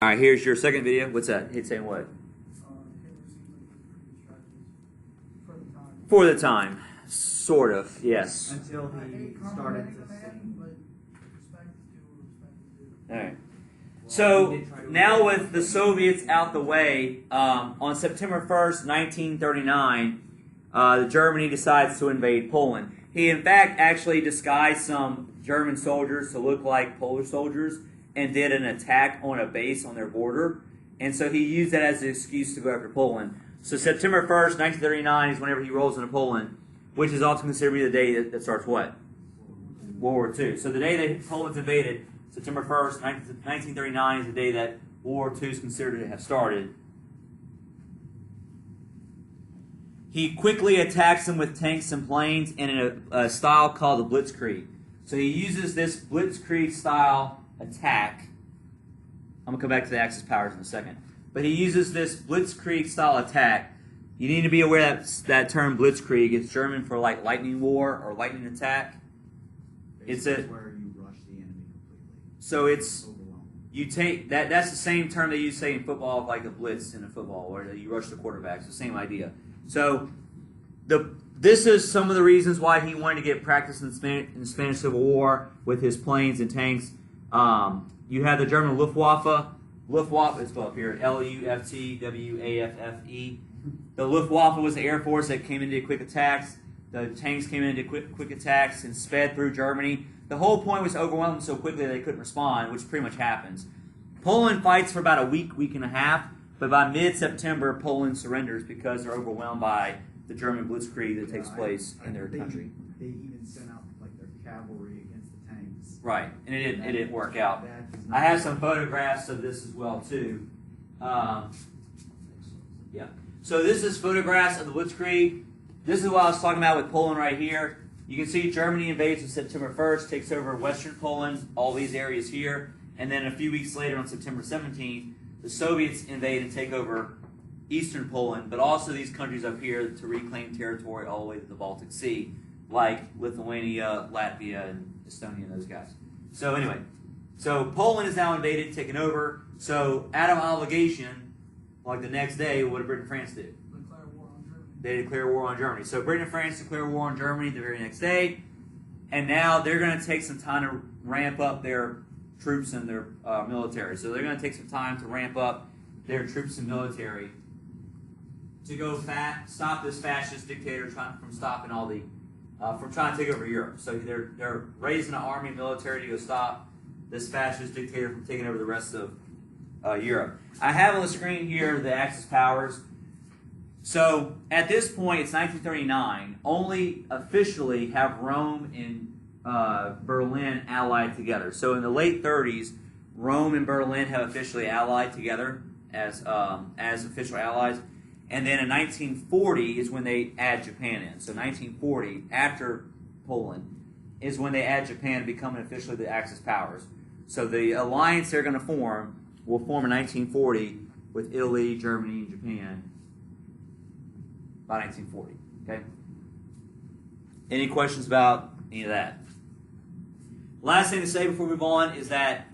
All right, here's your second video. What's that? It's saying what? For the time. Sort of, yes. Until he started to sing. All right. So now with the Soviets out the way, on September 1st, 1939, Germany decides to invade Poland. He, in fact, actually disguised some German soldiers to look like Polish soldiers and did an attack on a base on their border. And so he used that as an excuse to go after Poland. So September 1st, 1939 is whenever he rolls into Poland, which is also considered to be the day that starts what? World War II. So the day that Poland's invaded, September 1st, 1939 is the day that World War II is considered to have started. He quickly attacks them with tanks and planes in a style called the Blitzkrieg. So he uses this Blitzkrieg style attack. I'm going to come back to the Axis powers in a second. But he uses this Blitzkrieg style attack. You need to be aware that term Blitzkrieg is German for like lightning war or lightning attack. It's where you rush the enemy completely. So it's you take that's the same term they use say in football, like a blitz in a football, where you rush the quarterback. It's the same idea. So this is some of the reasons why he wanted to get practice in the Spanish Civil War with his planes and tanks. You have the German Luftwaffe. Luftwaffe is spelled up here, Luftwaffe. The Luftwaffe was the Air Force that came in and did quick attacks. The tanks came in and did quick attacks and sped through Germany. The whole point was to overwhelm them so quickly they couldn't respond, which pretty much happens. Poland fights for about a week and a half, but by mid-September, Poland surrenders because they're overwhelmed by the German Blitzkrieg that takes place in their country. They even sent out like their cavalry against the tanks. Right, and it didn't work out. I have some photographs of this as well too. Yeah. So this is photographs of the Blitzkrieg. This is what I was talking about with Poland right here. You can see Germany invades on September 1st, takes over Western Poland, all these areas here, and then a few weeks later on September 17th, the Soviets invade and take over Eastern Poland, but also these countries up here to reclaim territory all the way to the Baltic Sea, like Lithuania, Latvia, and Estonia, and those guys. So anyway, so Poland is now invaded, taken over. So out of obligation, like the next day, what did Britain and France do? They declare war on Germany. So Britain and France declare war on Germany the very next day, and now they're going to take some time to ramp up their troops and their military. So they're going to take some time to ramp up their troops and military to go stop this fascist dictator from stopping all the from trying to take over Europe. So they're raising an army and military to go stop this fascist dictator from taking over the rest of Europe. I have on the screen here the Axis powers. So at this point, it's 1939. Only officially have Rome and Berlin allied together. So in the late 30s, Rome and Berlin have officially allied together as official allies. And then in 1940 is when they add Japan in. So 1940, after Poland, is when they add Japan, becoming officially the Axis powers. So the alliance they're going to form will form in 1940 with Italy, Germany, and Japan by 1940. Okay? Any questions about any of that? Last thing to say before we move on is that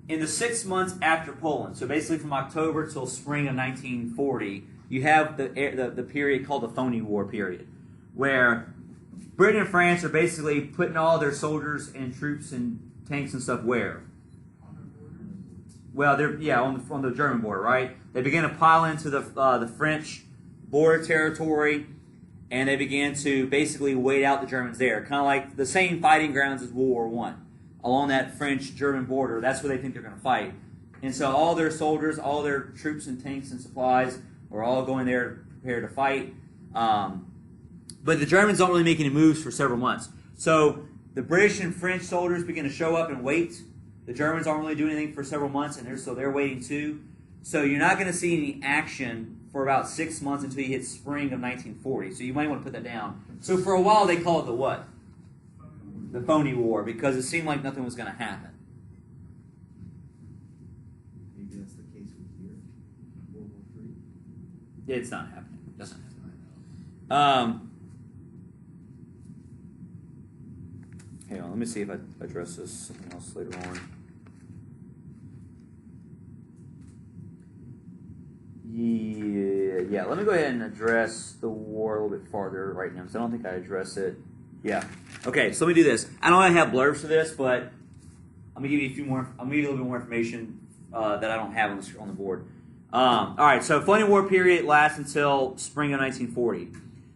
in the 6 months after Poland, so basically from October till spring of 1940, you have the period called the Phony War period, where Britain and France are basically putting all their soldiers and troops and tanks and stuff where? Well, they're on the German border, right? They begin to pile into the French border territory, and they began to basically wait out the Germans there, kind of like the same fighting grounds as World War I, along that French-German border. That's where they think they're going to fight. And so all their soldiers, all their troops and tanks and supplies are all going there to prepare to fight. But the Germans don't really make any moves for several months. So the British and French soldiers begin to show up and wait. The Germans aren't really doing anything for several months, and they're waiting too. So you're not going to see any action for about 6 months until you hit spring of 1940. So you might want to put that down. So for a while they call it the what? The Phony War, because it seemed like nothing was going to happen. Maybe that's the case with here. World War III. It's not happening. It doesn't happen. Hang on, let me see if I address this something else later on. yeah, let me go ahead and address the war a little bit farther right now, because I don't think I address it. Yeah. Okay, so let me do this. I don't have blurbs for this, but I'm gonna give you a few more. I'm gonna give you a little bit more information that I don't have on the board. All right. So, Flanders War period lasts until spring of 1940.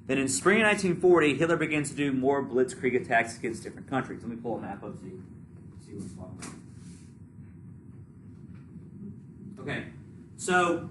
Then, in spring of 1940, Hitler begins to do more blitzkrieg attacks against different countries. Let me pull a map up so you see what I'm talking about. Okay. So,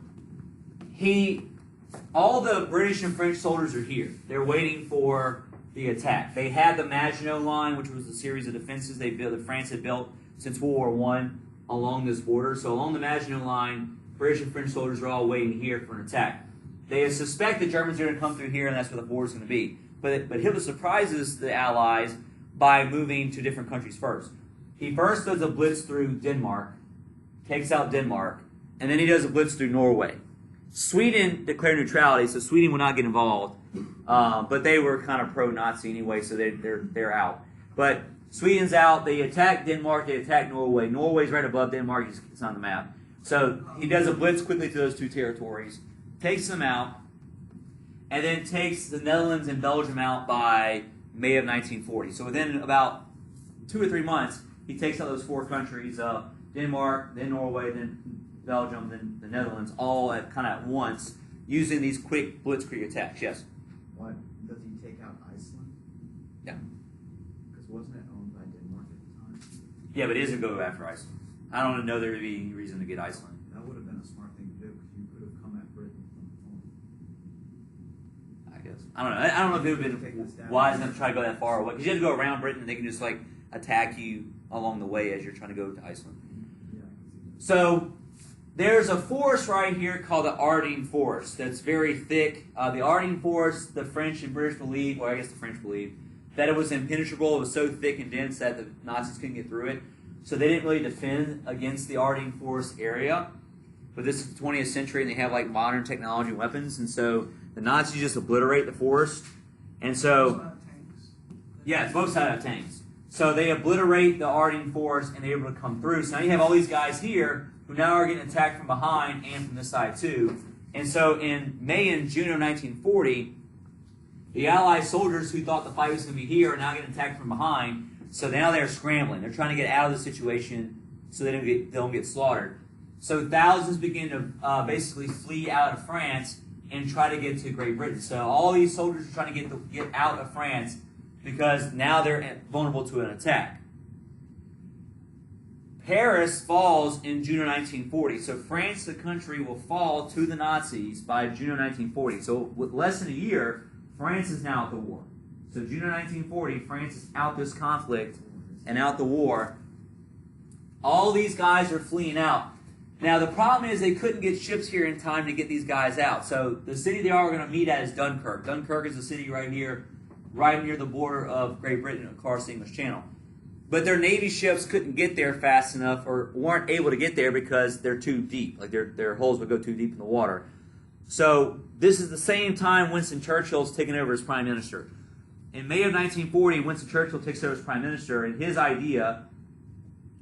all the British and French soldiers are here. They're waiting for the attack. They had the Maginot Line, which was a series of defenses that France had built since World War I along this border. So along the Maginot Line, British and French soldiers are all waiting here for an attack. They suspect the Germans are going to come through here, and that's where the border is going to be. But Hitler surprises the Allies by moving to different countries first. He first does a blitz through Denmark, takes out Denmark, and then he does a blitz through Norway. Sweden declared neutrality, so Sweden will not get involved. But they were kind of pro-Nazi anyway, so they're out. But Sweden's out. They attack Denmark. They attack Norway. Norway's right above Denmark. It's on the map. So he does a blitz quickly to those two territories, takes them out, and then takes the Netherlands and Belgium out by May of 1940. So within about 2 or 3 months, he takes out those 4 countries, Denmark, then Norway, then Belgium, then the Netherlands, all at once, using these quick blitzkrieg attacks. Yes? Why does he take out Iceland? Yeah. Because wasn't it owned by Denmark at the time? Yeah, but it isn't go after Iceland. I don't know there would be any reason to get Iceland. That would have been a smart thing to do, because you could have come at Britain from home. I guess. I don't know. I don't know if it would have been wise enough to try to go that far away. Because you have to go around Britain, and they can just attack you along the way as you're trying to go to Iceland. Yeah. So there's a forest right here called the Ardennes Forest that's very thick. The Ardennes Forest, the French and British believe, or I guess the French believe, that it was impenetrable. It was so thick and dense that the Nazis couldn't get through it. So they didn't really defend against the Ardennes Forest area. But this is the 20th century, and they have modern technology and weapons. And so the Nazis just obliterate the forest. And so, yeah, it's both sides have tanks. So they obliterate the Ardennes Forest, and they're able to come through. So now you have all these guys here who now are getting attacked from behind and from this side too. And so in May and June of 1940, the Allied soldiers who thought the fight was going to be here are now getting attacked from behind. So now they're scrambling. They're trying to get out of the situation so they don't get slaughtered. So thousands begin to basically flee out of France and try to get to Great Britain. So all these soldiers are trying to get out of France because now they're vulnerable to an attack. Paris falls in June of 1940. So France, the country, will fall to the Nazis by June of 1940. So with less than a year, France is now at the war. So June of 1940, France is out this conflict and out the war. All these guys are fleeing out. Now the problem is they couldn't get ships here in time to get these guys out. So the city they are going to meet at is Dunkirk. Dunkirk is a city right here, right near the border of Great Britain across the English Channel. But their Navy ships couldn't get there fast enough, or weren't able to get there because they're too deep. Their holes would go too deep in the water. So this is the same time Winston Churchill's taken over as Prime Minister. In May of 1940, Winston Churchill takes over as Prime Minister, and his idea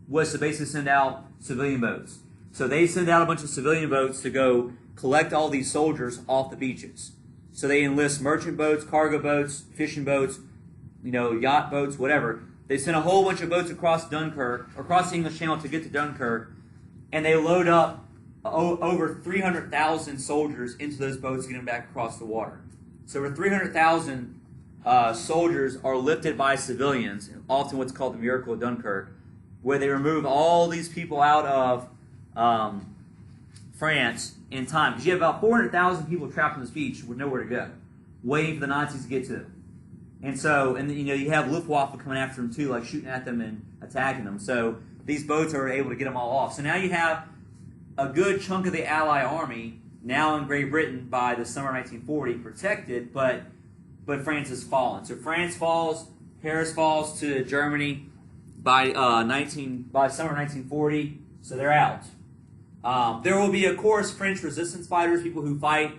was to basically send out civilian boats. So they send out a bunch of civilian boats to go collect all these soldiers off the beaches. So they enlist merchant boats, cargo boats, fishing boats, yacht boats, whatever. They send a whole bunch of boats across Dunkirk, across the English Channel to get to Dunkirk, and they load up over 300,000 soldiers into those boats to get them back across the water. So over 300,000 soldiers are lifted by civilians, often what's called the Miracle of Dunkirk, where they remove all these people out of France in time. Because you have about 400,000 people trapped on this beach with nowhere to go, waiting for the Nazis to get to them. And so, you have Luftwaffe coming after them too, shooting at them and attacking them. So these boats are able to get them all off. So now you have a good chunk of the Allied army now in Great Britain by the summer of 1940, protected, but France has fallen. So France falls, Paris falls to Germany by summer of 1940. So they're out. There will be, of course, French resistance fighters, people who fight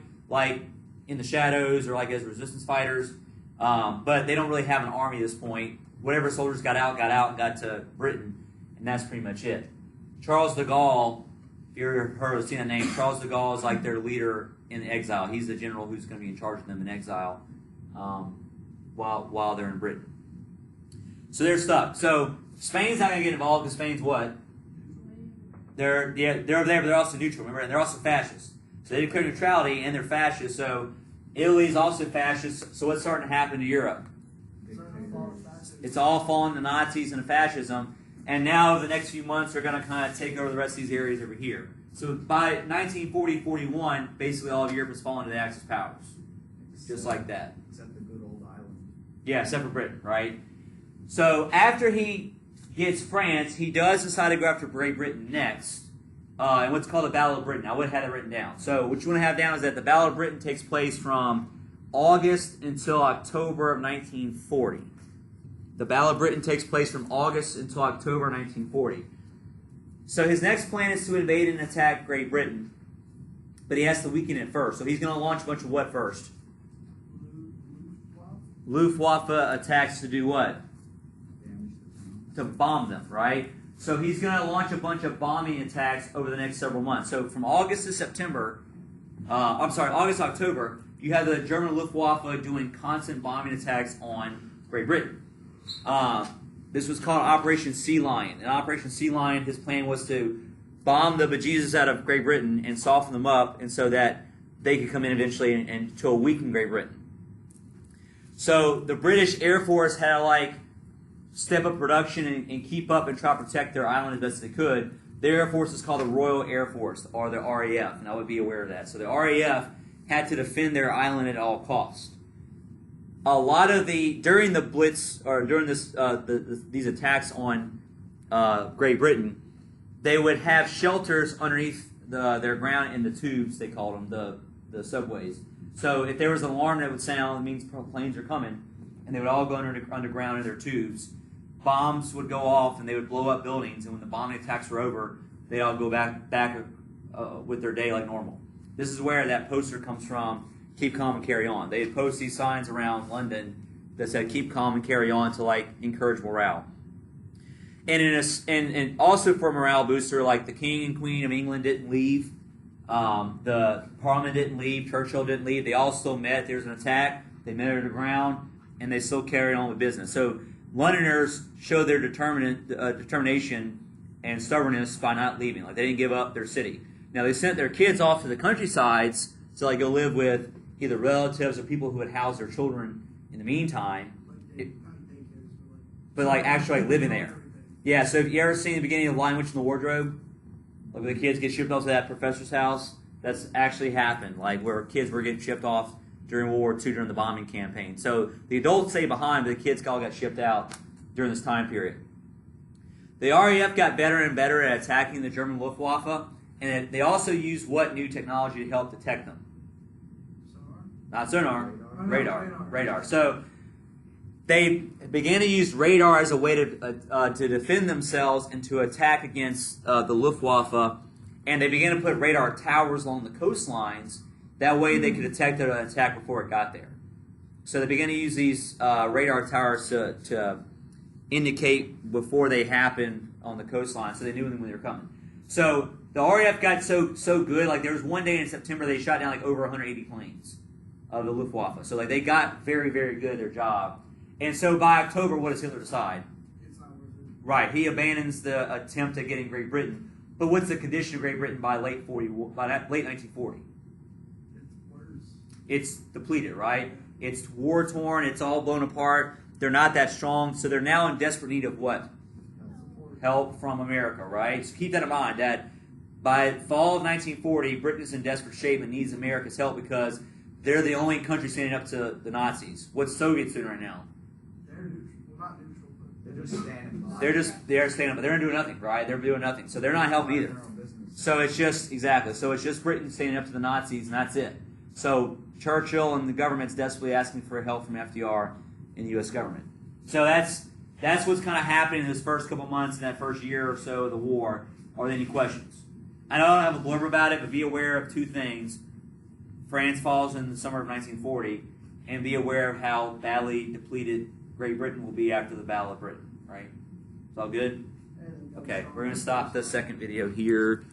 in the shadows or as resistance fighters. But they don't really have an army at this point. Whatever soldiers got out and got to Britain, and that's pretty much it. Charles de Gaulle If you ever heard of seeing that name, Charles de Gaulle is like their leader in exile. He's the general who's going to be in charge of them in exile while they're in Britain. So they're stuck. So Spain's not going to get involved because Spain's what? They're over there, but they're also neutral. Remember, and they're also fascist. So they declare neutrality, and they're fascist. So Italy's also fascist. So what's starting to happen to Europe? It's all falling to Nazis and fascism. And now, over the next few months, they're going to kind of take over the rest of these areas over here. So by 1940-41, basically all of Europe has fallen to the Axis powers. Just like that. Except the good old island. Yeah, except for Britain, right? So after he gets France, he does decide to go after Great Britain next. And what's called the Battle of Britain. I would have had it written down. So what you want to have down is that the Battle of Britain takes place from August until October of 1940. The Battle of Britain takes place from August until October 1940. So his next plan is to invade and attack Great Britain, but he has to weaken it first. So he's going to launch a bunch of what first? Luftwaffe attacks to do what? To bomb them, right? So he's going to launch a bunch of bombing attacks over the next several months. So from August to September, August to October, you have the German Luftwaffe doing constant bombing attacks on Great Britain. This was called Operation Sea Lion. In Operation Sea Lion, his plan was to bomb the bejesus out of Great Britain and soften them up, and so that they could come in eventually and to weaken Great Britain. So the British Air Force had to step up production and keep up and try to protect their island as best they could. Their Air Force is called the Royal Air Force, or the RAF, and I would be aware of that. So the RAF had to defend their island at all costs. A lot of during the Blitz, or during these attacks on Great Britain, they would have shelters underneath their ground in the tubes, they called them, the subways. So if there was an alarm that would sound, it means planes are coming, and they would all go underground in their tubes. Bombs would go off, and they would blow up buildings, and when the bombing attacks were over, they'd all go back with their day like normal. This is where that poster comes from, keep calm and carry on. They'd post these signs around London that said keep calm and carry on to encourage morale. And also for a morale booster, the King and Queen of England didn't leave. The Parliament didn't leave. Churchill didn't leave. They all still met. There was an attack. They met at the ground, and they still carried on with business. So Londoners showed their determination and stubbornness by not leaving. They didn't give up their city. Now, they sent their kids off to the countrysides to go live with either relatives or people who had housed their children in the meantime. But actually living there. Yeah, so have you ever seen the beginning of Lion, Witch, and the Wardrobe? Where the kids get shipped off to that professor's house? That's actually happened, where kids were getting shipped off during World War II during the bombing campaign. So the adults stayed behind, but the kids all got shipped out during this time period. The RAF got better and better at attacking the German Luftwaffe, and they also used what new technology to help detect them? Not sonar, radar. So they began to use radar as a way to defend themselves and to attack against the Luftwaffe, and they began to put radar towers along the coastlines. That way they could detect an attack before it got there. So they began to use these radar towers to indicate before they happened on the coastline, so they knew when they were coming. So the RAF got so good, there was one day in September they shot down over 180 planes of the Luftwaffe. So they got very, very good at their job. And so by October, what does Hitler decide? It's not worth it. Right, he abandons the attempt at getting Great Britain. But what's the condition of Great Britain by late 1940? It's worse. It's depleted, right? It's war-torn, it's all blown apart. They're not that strong, so they're now in desperate need of what? Help from America, right? So keep that in mind, that by fall of 1940, Britain is in desperate shape and needs America's help because they're the only country standing up to the Nazis. What's Soviets doing right now? They're neutral. Well, not neutral, but They're just standing by. They're standing up, but they're doing nothing, right? They're doing nothing. So they're not helping either. So it's just, So it's just Britain standing up to the Nazis, and that's it. So Churchill and the government's desperately asking for help from FDR in the U.S. government. So that's what's kind of happening in this first couple months in that first year or so of the war. Are there any questions? I know I don't have a blurb about it, but be aware of two things. France falls in the summer of 1940, and be aware of how badly depleted Great Britain will be after the Battle of Britain, right? It's all good? Okay, we're going to stop the second video here.